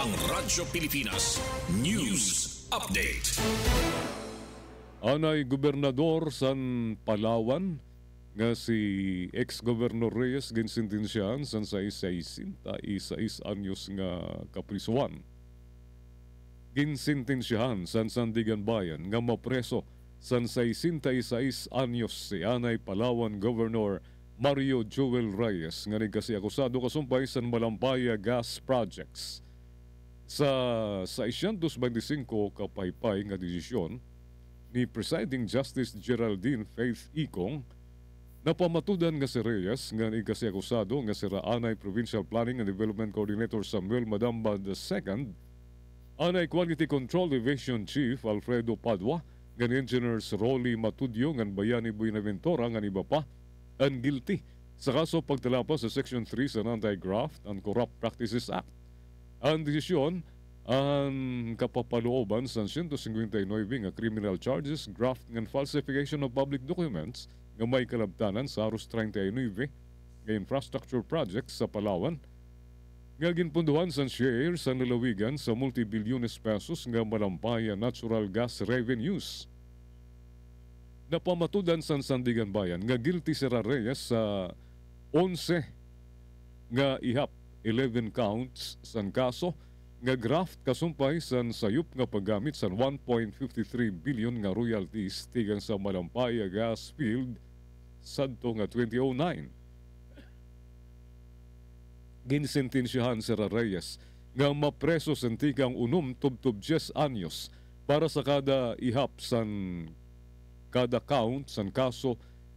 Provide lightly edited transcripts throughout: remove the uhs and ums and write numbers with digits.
ang Radyo Pilipinas News Update. Anay gobernador san Palawan nga si ex-Governor Reyes ginsintensyahan san sa isais anyos nga kaprisuan. Ginsintensyahan san Sandigan Bayan nga mapreso san 66 anyos si Anay Palawan Governor Mario Joel Reyes nga nagkasi akusado kasumpay san Malampaya Gas Projects. Sa 625 kapaypay nga desisyon ni Presiding Justice Geraldine Faith Icong, napamatudan nga si Reyes nga nagkasi akusado nga si Anay Provincial Planning and Development Coordinator Samuel Madamba II, Anay Quality Control Division Chief Alfredo Padua, nga Engineers Rolly Matudyo nga Bayani Buenaventura nga iba pa ang guilty sa kaso pagtalapas sa Section 3 sa Anti-Graft and Corrupt Practices Act. Ang desisyon ang kapapalooban sa 159 nga criminal charges, graft and falsification of public documents nga may kalabtanan sa Aros 39 nga infrastructure projects sa Palawan nga ginpunduhan sa share sa nalawigan sa multi-bilyones pesos nga Malampaya natural gas revenues. Napamatudan sa Sandigan Bayan nga guilty si Reyes sa 11 nga ihap 11 counts san kaso nga graft kasumpay san sayop nga paggamit san 1.53 billion nga royalties tigang sa Malampaya gas field sadto nga 2009. Ginsentensyahan si Reyes nga mapreso sa tigang 10 anyos para sa kada ihap san kada count san kaso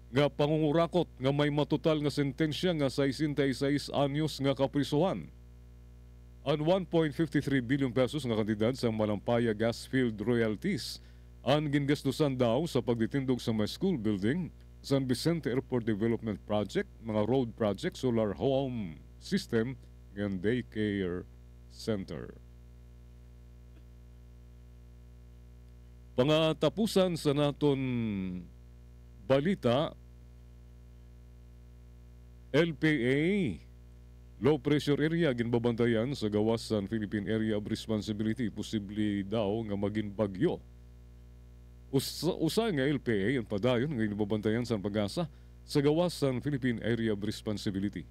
nga pangungurakot nga may matotal nga sentensya nga 66 anyos nga kaprisuhan. Ang 1.53 billion pesos nga kantidad sa Malampaya gas field royalties ang gingastusan daw sa pagtitindog sa mga school building, San Vicente Airport Development Project, mga road project, solar home system, and daycare center. Pangatapusan sa naton balita, LPA low pressure area ginbabantayan sa gawas sa Philippine Area of Responsibility, posible daw nga maging bagyo. Usa nga LPA ang padayon nga ginbabantayan sa Pag-asa sa gawas sa Philippine Area of Responsibility.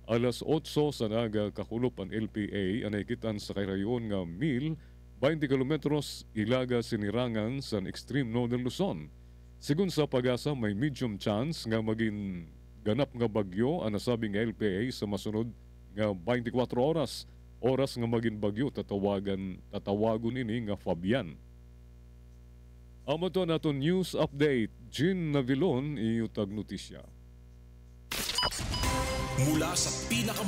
Alas 8 sa naga kakulop ang LPA anay kitan sa kayrayon nga 1,020 kilometros ilaga sinirangan sa extreme northern Luzon. Sigun sa Pag-asa, may medium chance nga maging ganap nga bagyo ang nasabing LPA sa masunod nga 24 oras nga maging bagyo tatawagon ini nga Fabian. Amo to naton news update, Jean Navilon, iutag notisya. Mula sa pinaka